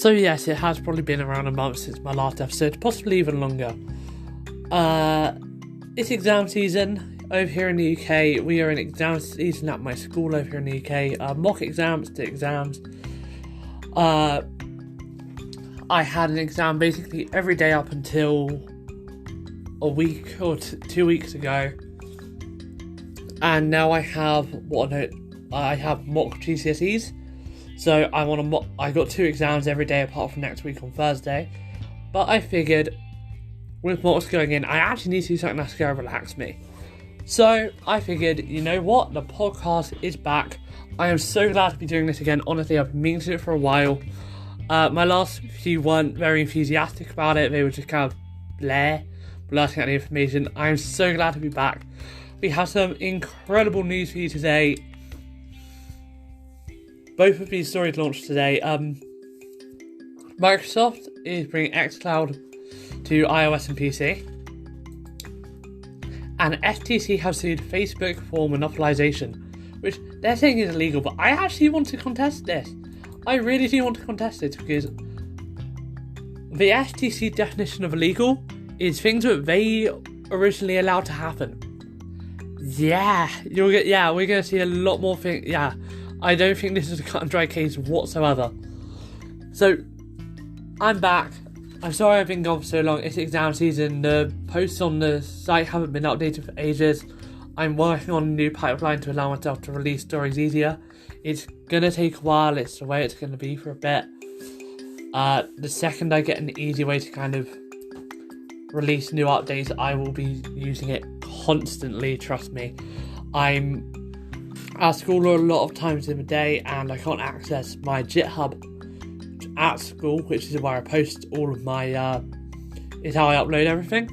So yes, it has probably been around a month since my last episode, possibly even longer. It's exam season over here in the UK. We are in exam season at my school over here in the UK. Mock exams to exams. I had an exam basically every day up until a week or 2 weeks ago. And now I have mock GCSEs. So I got 2 exams every day apart from next week on Thursday. But I figured, with mocks going in, I actually need to do something that's going to relax me. So I figured, you know what? The podcast is back. I am so glad to be doing this again. Honestly, I've been meaning to do it for a while. My last few weren't very enthusiastic about it. They were just kind of blurting out the information. I am so glad to be back. We have some incredible news for you today. Both of these stories launched today. Microsoft is bringing xCloud to iOS and PC. And FTC have sued Facebook for monopolization, which they're saying is illegal, but I actually want to contest this. I really do want to contest it because the FTC definition of illegal is things that they originally allowed to happen. We're going to see a lot more things. I don't think this is a cut and dry case whatsoever. So, I'm back. I'm sorry I've been gone for so long. It's exam season. The posts on the site haven't been updated for ages. I'm working on a new pipeline to allow myself to release stories easier. It's going to take a while. It's the way it's going to be for a bit. The second I get an easy way to kind of release new updates, I will be using it constantly, trust me. I'm at school a lot of times in the day and I can't access my GitHub at school, which is where I post all of my is how I upload everything,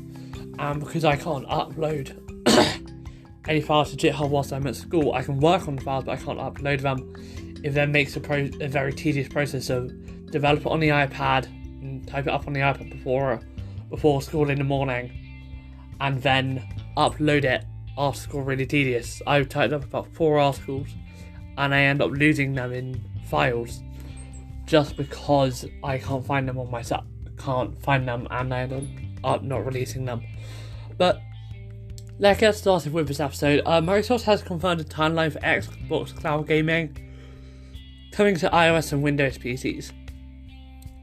and because I can't upload any files to GitHub whilst I'm at school, I can work on the files but I can't upload them. It then makes a very tedious process of develop it on the iPad and type it up on the iPad before school in the morning and then upload it after school. Really tedious. I've typed up about 4 articles and I end up losing them in files just because I can't find them on my site. Can't find them and I end up not releasing them. But let's get started with this episode. Microsoft has confirmed a timeline for Xbox Cloud Gaming coming to iOS and Windows PCs.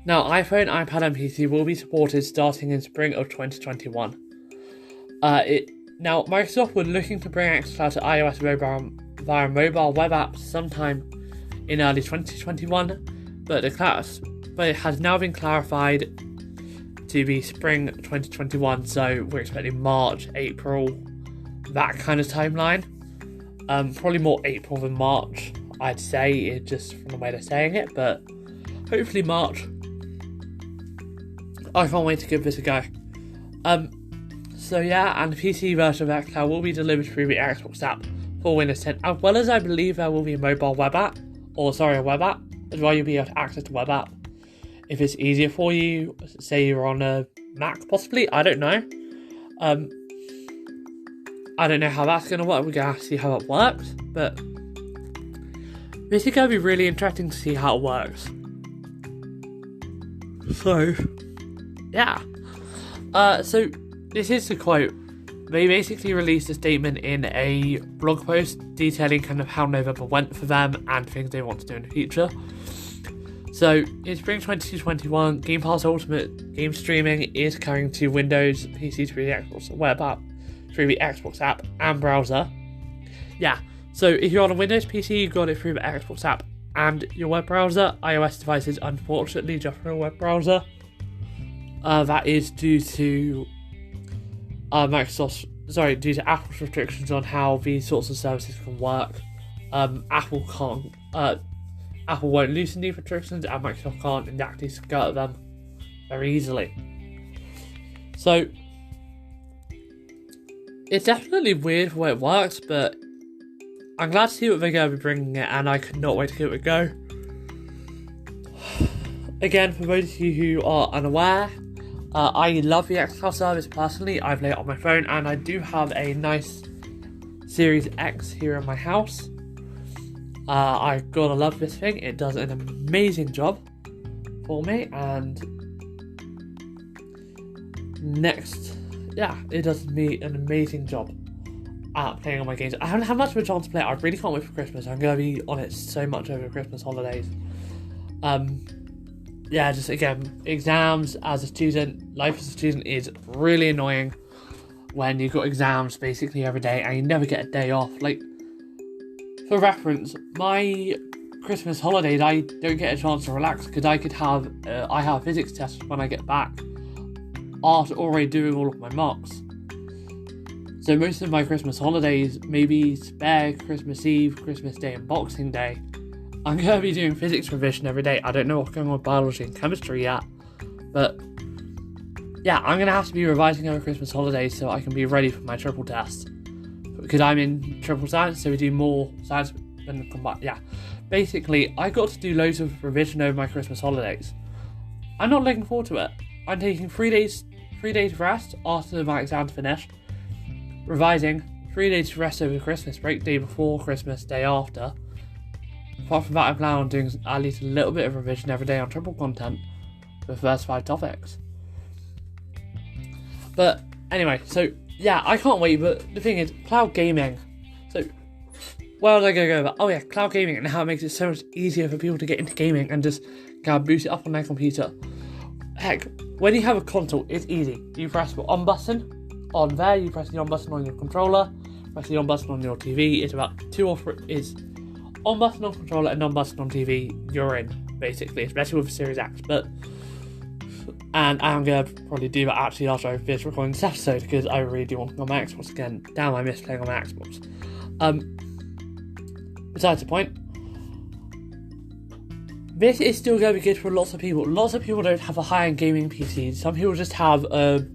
Now, iPhone, iPad and PC will be supported starting in spring of 2021. Now, Microsoft were looking to bring xCloud to iOS via mobile web apps sometime in early 2021, but it has now been clarified to be spring 2021, so we're expecting March, April, that kind of timeline. Probably more April than March, I'd say, just from the way they're saying it, but hopefully March. I can't wait to give this a go. And the PC version of xCloud will be delivered through the Xbox app for Windows 10, as well as I believe there will be a mobile web app, a web app, as well. You'll be able to access the web app if it's easier for you, say you're on a Mac possibly, I don't know. I don't know how that's going to work. We're going to see how it works, but this is going to be really interesting to see how it works. So, yeah. So this is the quote. They basically released a statement in a blog post detailing kind of how November went for them and things they want to do in the future. So, in spring 2021, Game Pass Ultimate Game Streaming is coming to Windows PC through the Xbox web app, through the Xbox app and browser. Yeah, so if you're on a Windows PC, you got it through the Xbox app and your web browser. iOS devices, unfortunately, just for a web browser. That is due to due to Apple's restrictions on how these sorts of services can work. Apple won't loosen these restrictions and Microsoft can't exactly skirt them very easily. So, it's definitely weird the way it works, but I'm glad to see what they're going to be bringing it, and I could not wait to give it a go. Again, for those of you who are unaware, I love the xCloud service personally. I play it on my phone, and I do have a nice Series X here in my house. I gotta love this thing. It does an amazing job for me, and next, it does me an amazing job at playing on my games. I haven't had much of a chance to play it. I really can't wait for Christmas. I'm going to be on it so much over Christmas holidays. Just again, exams as a student, life as a student is really annoying when you've got exams basically every day and you never get a day off. Like, for reference, my Christmas holidays, I don't get a chance to relax because I have a physics test when I get back after already doing all of my mocks. So most of my Christmas holidays, maybe spare Christmas Eve, Christmas Day and Boxing Day, I'm going to be doing physics revision every day. I don't know what's going on with biology and chemistry yet, but I'm going to have to be revising over Christmas holidays so I can be ready for my triple test. Because I'm in triple science, so we do more science than combined. Basically, I got to do loads of revision over my Christmas holidays. I'm not looking forward to it. I'm taking 3 days rest after my exams finish, revising, 3 days rest over the Christmas break, day before Christmas, day after. Apart from that, I plan on doing at least a little bit of revision every day on triple content for the first 5 topics. But anyway, so I can't wait, but the thing is, cloud gaming. So, where was I going to go about? Oh yeah, cloud gaming and how it makes it so much easier for people to get into gaming and just kind of boost it up on their computer. Heck, when you have a console, it's easy. You press the on button on there, you press the on button on your controller, press the on button on your TV. It's about 2 or 3, is on button on controller and on button on TV, you're in, basically, especially with Series X. And I'm going to probably do that actually after I finish recording this episode, because I really do want to go on my Xbox again. Damn, I miss playing on my Xbox. Besides the point, this is still going to be good for lots of people. Lots of people don't have a high-end gaming PC. Some people just have a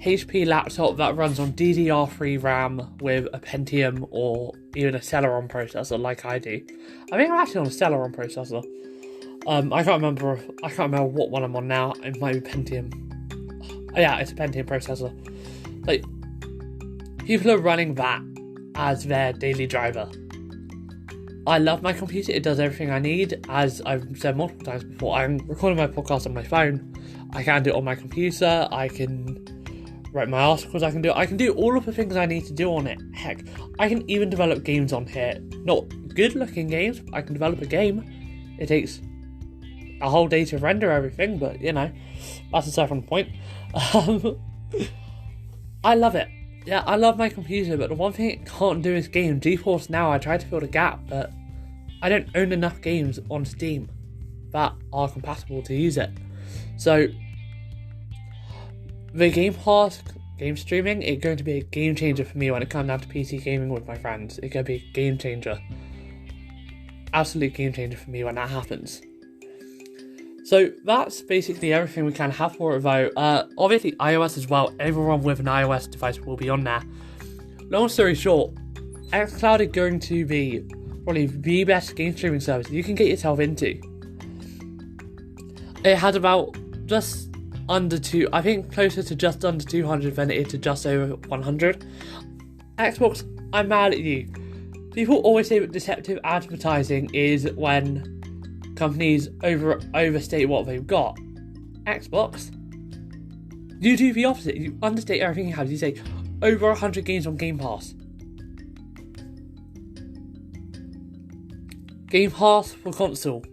HP laptop that runs on DDR3 RAM with a Pentium or even a Celeron processor like I do. I think I'm actually on a Celeron processor. I can't remember what one I'm on now. It might be Pentium. It's a Pentium processor. Like, people are running that as their daily driver. I love my computer. It does everything I need. As I've said multiple times before, I'm recording my podcast on my phone. I can do it on my computer. I can write my articles. I can do all of the things I need to do on it. Heck, I can even develop games on here. Not good-looking games. I can develop a game. It takes a whole day to render everything, but that's aside from the point. I love it. I love my computer, but the one thing it can't do is game. GeForce Now, I tried to fill the gap, but I don't own enough games on Steam that are compatible to use it. So, the Game Pass game streaming is going to be a game changer for me when it comes down to PC gaming with my friends. It's going to be a game changer. Absolute game changer for me when that happens. So that's basically everything we can have for it, though. Obviously iOS as well. Everyone with an iOS device will be on there. Long story short, xCloud is going to be probably the best game streaming service you can get yourself into. It has about just under I think closer to just under 200 than it is to just over 100. Xbox, I'm mad at you. People always say that deceptive advertising is when companies overstate what they've got. Xbox, you do the opposite. You understate everything you have. You say over 100 games on Game Pass. Game Pass for console,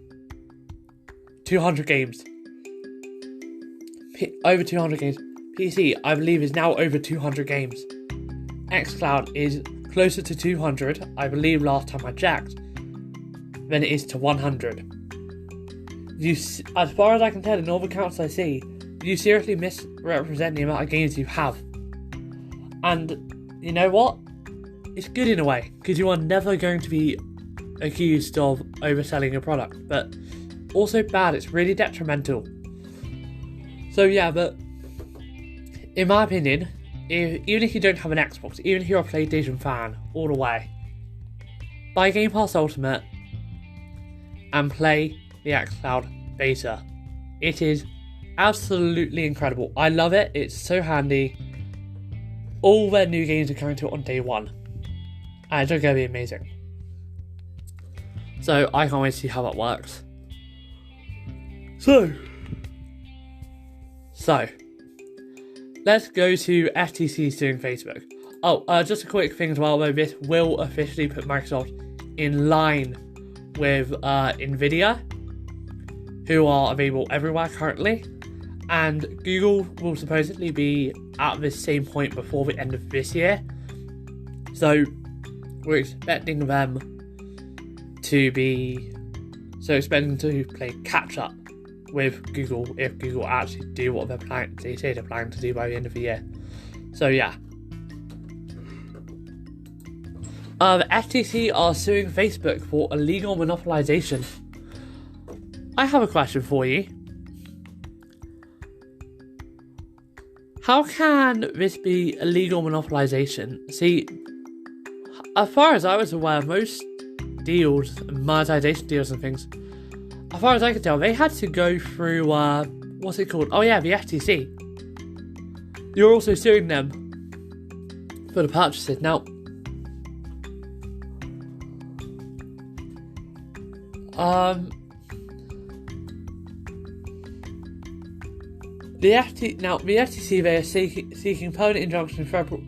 200 games. Over 200 games. PC, I believe, is now over 200 games. xCloud is closer to 200, I believe last time I checked, than it is to 100. As far as I can tell, in all the counts I see, you seriously misrepresent the amount of games you have. And you know what? It's good in a way, because you are never going to be accused of overselling your product, but also bad. It's really detrimental. So but in my opinion, even if you don't have an Xbox, even if you're a PlayStation fan all the way, buy Game Pass Ultimate and play the xCloud beta. It is absolutely incredible. I love it. It's so handy. All their new games are coming to it on day one, and it's going to be amazing. So I can't wait to see how that works. So, let's go to FTC suing Facebook. Just a quick thing as well, though, this will officially put Microsoft in line with Nvidia, who are available everywhere currently, and Google will supposedly be at the same point before the end of this year. So we're expecting them to play catch up with Google if Google actually do what they say they're planning to do by the end of the year. So yeah. The FTC are suing Facebook for illegal monopolization. I have a question for you. How can this be illegal monopolization? See, as far as I was aware, most deals, monetization deals and things, as far as I could tell, they had to go through, what's it called? Oh yeah, the FTC. You're also suing them for the purchases. Now, the FTC, they are seeking permanent injunction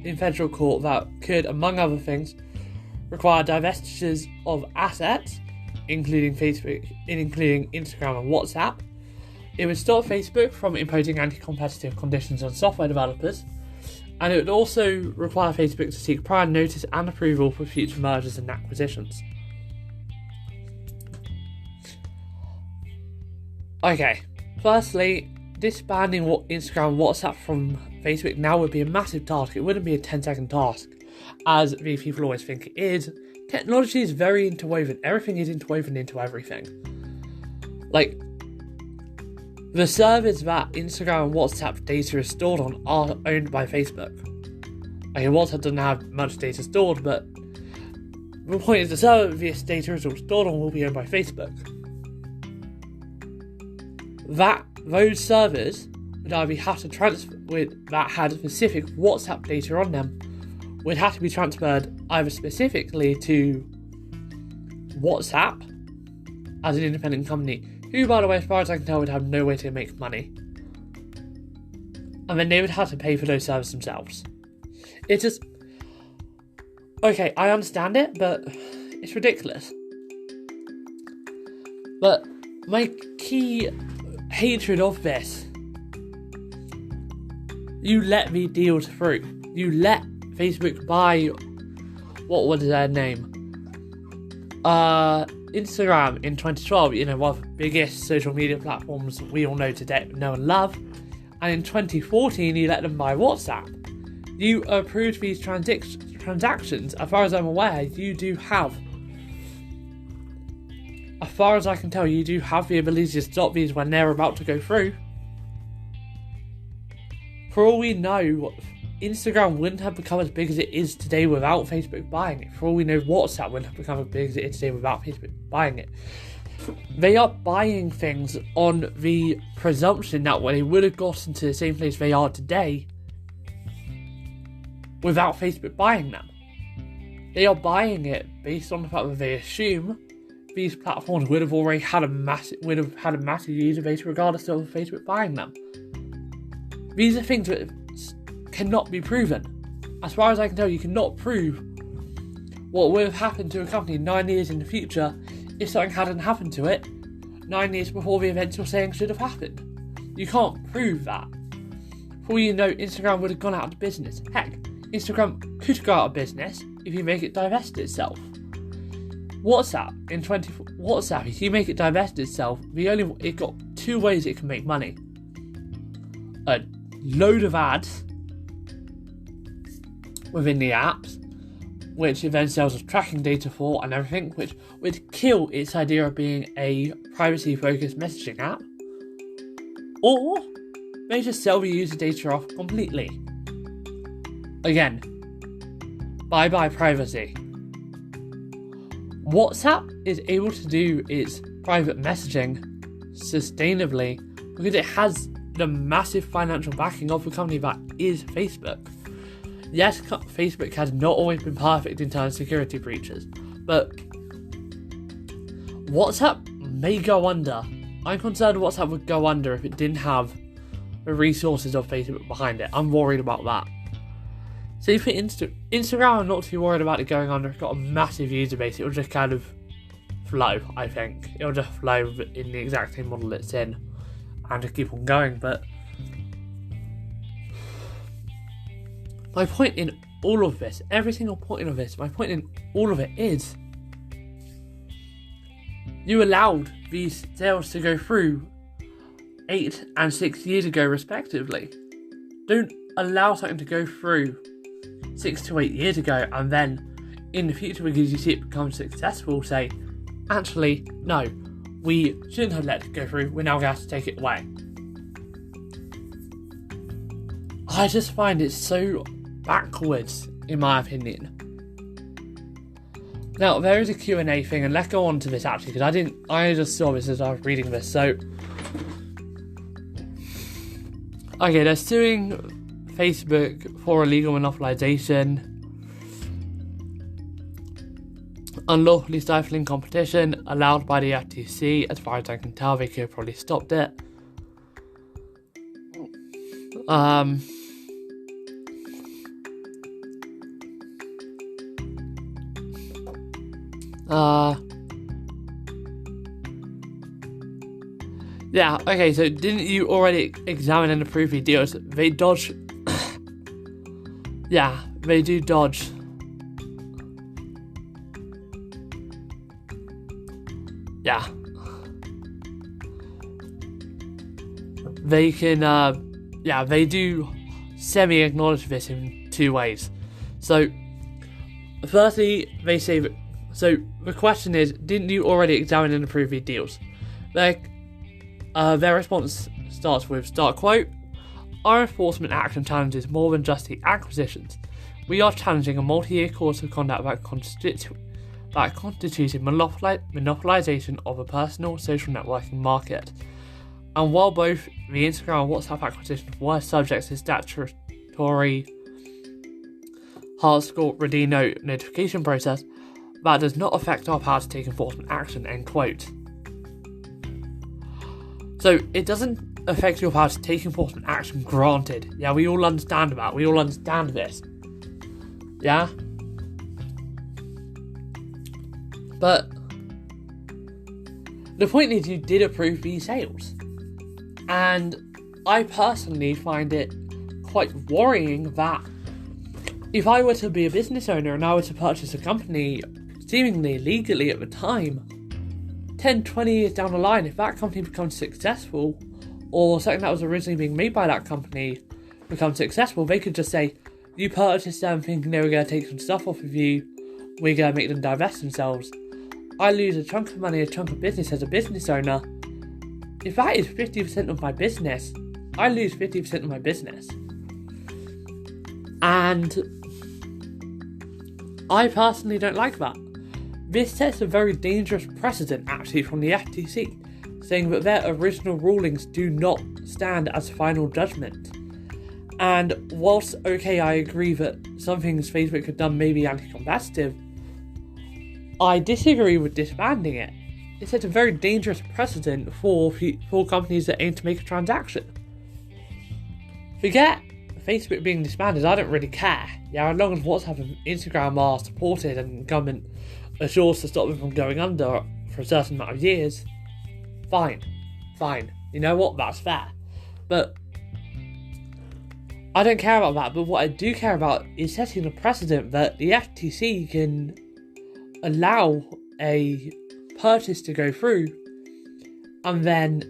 in federal court that could, among other things, require divestitures of assets, including Facebook, including Instagram and WhatsApp. It would stop Facebook from imposing anti-competitive conditions on software developers, and it would also require Facebook to seek prior notice and approval for future mergers and acquisitions. Okay, firstly, disbanding Instagram and WhatsApp from Facebook now would be a massive task. It wouldn't be a 10-second task, as the people always think it is. Technology is very interwoven. Everything is interwoven into everything. Like, the servers that Instagram and WhatsApp data is stored on are owned by Facebook. Okay, WhatsApp doesn't have much data stored, but the point is the server this data is all stored on will be owned by Facebook. Those servers would either have to that had specific WhatsApp data on them would have to be transferred either specifically to WhatsApp as an independent company, who, by the way, as far as I can tell, would have no way to make money. And then they would have to pay for those servers themselves. It's just... Okay, I understand it, but it's ridiculous. But my key hatred of this, you let the deals through. You let Facebook buy, what was their name? Instagram in 2012, one of the biggest social media platforms we all know today, know and love. And in 2014, you let them buy WhatsApp. You approved these transactions. As far as I'm aware, you do have, as far as I can tell, you do have the ability to stop these when they're about to go through. For all we know, Instagram wouldn't have become as big as it is today without Facebook buying it. For all we know, WhatsApp wouldn't have become as big as it is today without Facebook buying it. They are buying things on the presumption that they would have gotten to the same place they are today without Facebook buying them. They are buying it based on the fact that they assume these platforms would have already had a massive user base regardless of Facebook buying them. These are things that cannot be proven. As far as I can tell, you cannot prove what would have happened to a company 9 years in the future if something hadn't happened to it 9 years before the events you're saying should have happened. You can't prove that. For all you know, Instagram would have gone out of business. Heck, Instagram could go out of business if you make it divest itself. WhatsApp, if you make it divest itself, it got 2 ways it can make money. A load of ads within the apps, which it then sells as tracking data for and everything, which would kill its idea of being a privacy-focused messaging app. Or they just sell the user data off completely. Again, bye-bye privacy. WhatsApp is able to do its private messaging sustainably because it has the massive financial backing of the company that is Facebook. Yes, Facebook has not always been perfect in terms of security breaches, but WhatsApp may go under I'm concerned WhatsApp would go under if it didn't have the resources of Facebook behind it. I'm worried about that. So for Instagram, I'm not too worried about it going under. It's got a massive user base. It'll just kind of flow, I think. It'll just flow in the exact same model it's in and just keep on going. But my point in all of this, every single point of this, my point in all of it is you allowed these sales to go through 8 and 6 years ago respectively. Don't allow something to go through 6 to 8 years ago and then in the future, because you see it become successful, say, actually, no, we shouldn't have let it go through, we're now going to have to take it away. I just find it so backwards, in my opinion. Now, there is a Q&A thing, and let's go on to this actually, because I just saw this as I was reading this, so. Okay, they're suing Facebook for illegal monopolization, unlawfully stifling competition allowed by the FTC. As far as I can tell, they could have probably stopped it. Yeah, okay, so didn't you already examine and approve the deals? They dodge. Yeah, they do dodge. Yeah. They can, they do semi-acknowledge this in 2 ways. So, firstly, they say that. So, the question is, didn't you already examine and approve the deals? Their response starts with, start quote, our enforcement action challenges more than just the acquisitions. We are challenging a multi-year course of conduct that constituted monopolization of a personal social networking market. And while both the Instagram and WhatsApp acquisitions were subject to statutory hard-score notification process, that does not affect our power to take enforcement action, end quote. So, it doesn't affect your power to take enforcement action, granted. Yeah, we all understand that. We all understand this. Yeah? But the point is you did approve these sales. And I personally find it quite worrying that if I were to be a business owner and I were to purchase a company seemingly legally at the time, 10, 20 years down the line, if that company becomes successful, or something that was originally being made by that company becomes successful, they could just say, you purchased them thinking they were going to take some stuff off of you, we're going to make them divest themselves. I lose a chunk of money, a chunk of business as a business owner. If that is 50% of my business, I lose 50% of my business. And I personally don't like that. This sets a very dangerous precedent, actually, from the FTC, saying that their original rulings do not stand as final judgment. And whilst, okay, I agree that some things Facebook have done may be anti-competitive, I disagree with disbanding it. It sets a very dangerous precedent for companies that aim to make a transaction. Forget Facebook being disbanded, I don't really care. Yeah, as long as WhatsApp and Instagram are supported and government assures to stop them from going under for a certain amount of years, fine. You know what? That's fair. But I don't care about that. But what I do care about is setting a precedent that the FTC can allow a purchase to go through, and then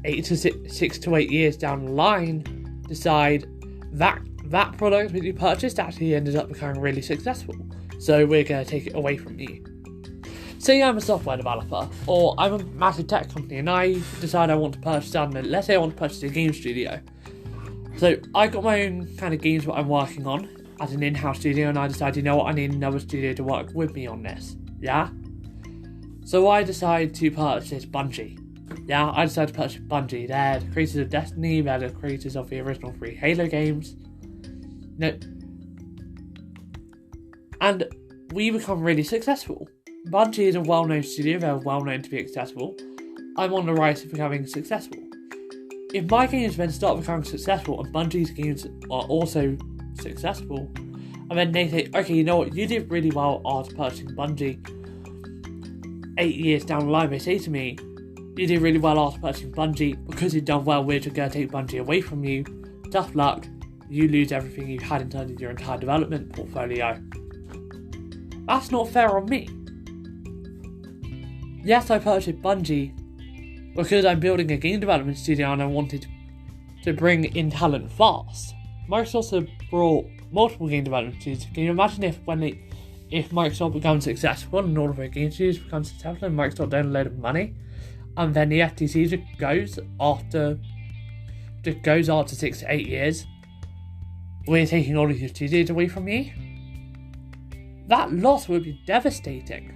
6 to 8 years down the line, decide that that product that you purchased actually ended up becoming really successful. So we're going to take it away from you. Say I'm a software developer, or I'm a massive tech company, and I decide I want to purchase, let's say I want to purchase a game studio. So I got my own kind of games that I'm working on as an in-house studio, and I decide, you know what, I need another studio to work with me on this. Yeah? So I decide to purchase Bungie. Yeah, I decided to purchase Bungie. They're the creators of Destiny, they're the creators of the original 3 Halo games. And we become really successful. Bungie is a well-known studio, they're well-known to be successful. I'm on the rise to becoming successful. If my games then start becoming successful and Bungie's games are also successful, and then they say, okay, you know what, you did really well after purchasing Bungie. 8 years down the line, they say to me, you did really well after purchasing Bungie. Because you've done well, we're just going to take Bungie away from you. Tough luck. You lose everything you had in terms of your entire development portfolio. That's not fair on me. Yes, I purchased Bungie because I'm building a game development studio and I wanted to bring in talent fast. Microsoft also brought multiple game development studios. Can you imagine if Microsoft becomes successful and all of their game studios become successful and Microsoft don't a load of money, and then the FTC just goes after 6 to 8 years, we're taking all of your studios away from you? That loss would be devastating.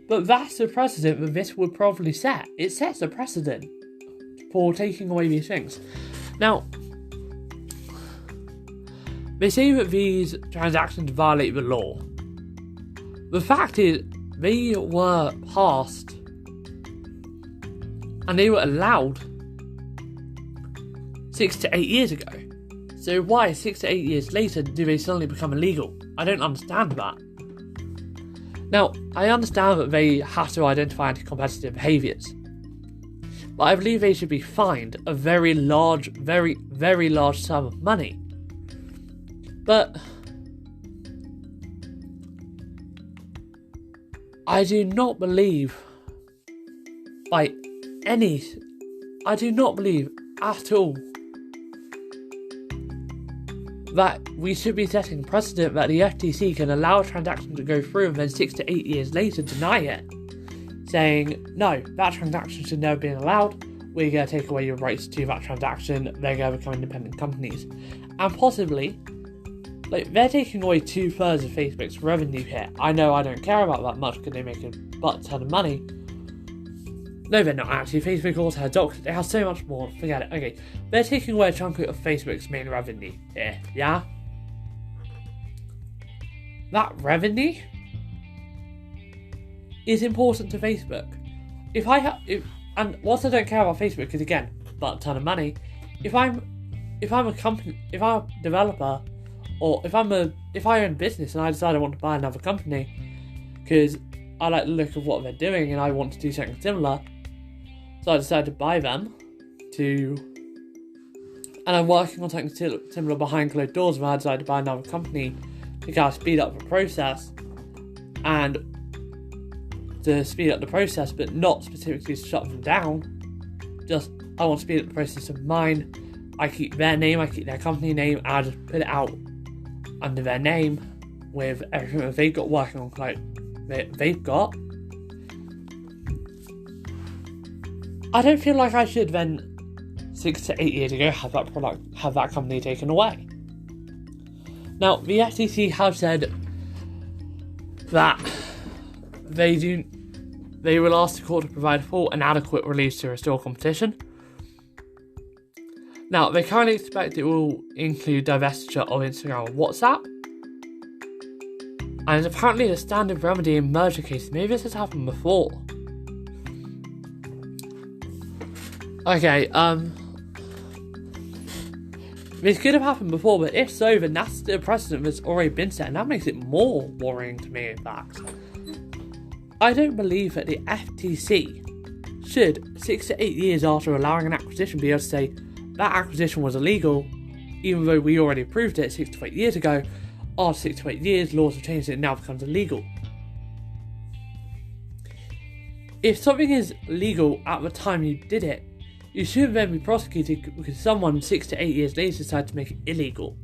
But that's the precedent that this would probably set. It sets a precedent for taking away these things. Now, they say that these transactions violate the law. The fact is, they were passed and they were allowed 6 to 8 years ago. So why 6 to 8 years later do they suddenly become illegal? I don't understand that. Now, I understand that they have to identify anti-competitive behaviours, but I believe they should be fined a very large, very, very large sum of money. But I do not believe at all that we should be setting precedent that the FTC can allow a transaction to go through and then 6 to 8 years later deny it, saying, no, that transaction should never have been allowed, we're going to take away your rights to that transaction, they're going to become independent companies. And possibly, they're taking away 2/3 of Facebook's revenue here. I know I don't care about that much because they make a butt ton of money. No, they're not actually. Facebook also has doctors. They have so much more. Forget it. Okay, they're taking away a chunk of Facebook's main revenue here. Yeah? That revenue is important to Facebook. And whilst I don't care about Facebook, because again, butt ton of money. If I'm a company, if I'm a developer, or if I own a business and I decide I want to buy another company because I like the look of what they're doing and I want to do something similar, so I decided to buy them and I'm working on something similar behind closed doors, and I decided to buy another company to kind of speed up the process but not specifically to shut them down. Just, I want to speed up the process of mine. I keep their name, I keep their company name, and I just put it out under their name with everything that they've got working on, they've got. I don't feel like I should then 6 to 8 years ago have that company taken away. Now, the FTC have said that they will ask the court to provide full and adequate relief to restore competition. Now, they currently expect it will include divestiture of Instagram and WhatsApp. And it's apparently a standard remedy in merger cases. Maybe this has happened before. Okay, this could have happened before, but if so, then that's the precedent that's already been set, and that makes it more worrying to me, in fact. I don't believe that the FTC should, 6 to 8 years after allowing an acquisition, be able to say that acquisition was illegal, even though we already approved it 6 to 8 years ago. After 6 to 8 years, laws have changed and it now becomes illegal. If something is legal at the time you did it, you shouldn't then be prosecuted because someone 6 to 8 years later decided to make it illegal.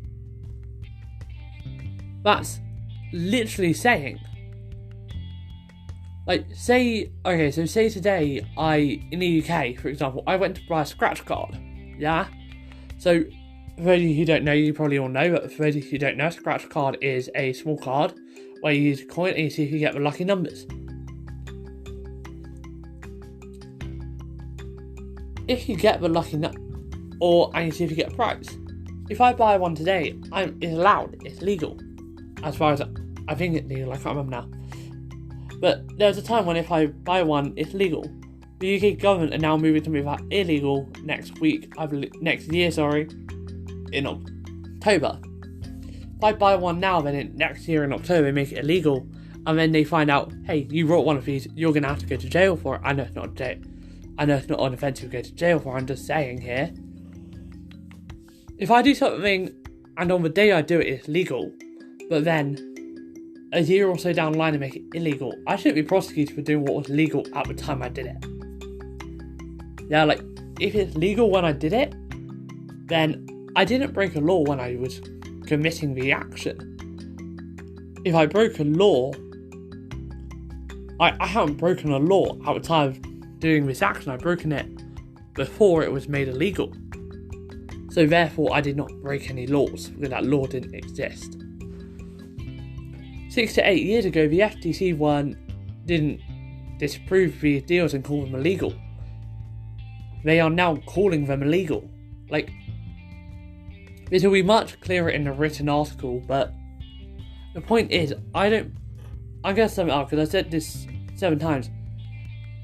That's literally saying, say today, in the UK, for example, I went to buy a scratch card, yeah? So, for those of you who don't know, you probably all know, but for those of you who don't know, a scratch card is a small card where you use a coin and you see if you get the lucky numbers. If you get the lucky and you see if you get a prize. If I buy one today, it's allowed, it's legal. As far as I think it's legal, I can't remember now. But there was a time when if I buy one, it's legal. The UK government are now moving to make that illegal next year, in October. If I buy one now, then next year in October they make it illegal, and then they find out, hey, you brought one of these, you're going to have to go to jail for it. I know it's not an offence you go to jail for, I'm just saying here. If I do something, and on the day I do it, it's legal, but then a year or so down the line they make it illegal, I shouldn't be prosecuted for doing what was legal at the time I did it. Yeah, like, if it's legal when I did it, then I didn't break a law when I was committing the action. If I broke a law, I haven't broken a law at the time of doing this action. I've broken it before it was made illegal. So therefore, I did not break any laws, because that law didn't exist. 6 to 8 years ago, the FTC didn't disapprove these deals and call them illegal. They are now calling them illegal. Like, this will be much clearer in the written article, but the point is, I'm going to sum it up because I said this 7 times.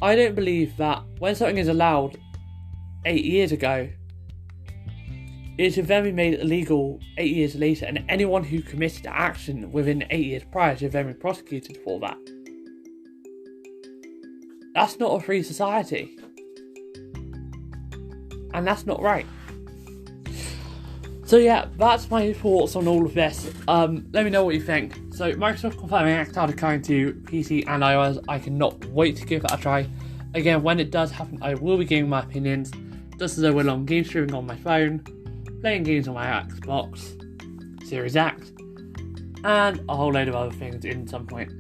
I don't believe that when something is allowed 8 years ago, it should then be made illegal 8 years later, and anyone who committed action within 8 years prior should then be prosecuted for that. That's not a free society. And that's not right. So yeah, that's my thoughts on all of this. Let me know what you think. So Microsoft confirming xCloud coming to PC and iOS. I cannot wait to give that a try. Again, when it does happen, I will be giving my opinions, just as I will on game streaming on my phone, playing games on my Xbox Series X, and a whole load of other things in some point.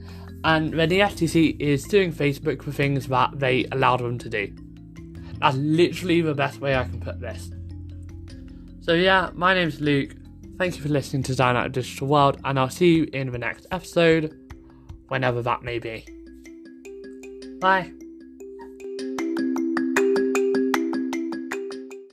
And then the FTC is suing Facebook for things that they allowed them to do. That's literally the best way I can put this. So yeah, my name's Luke. Thank you for listening to Down Out of Digital World, and I'll see you in the next episode, whenever that may be. Bye.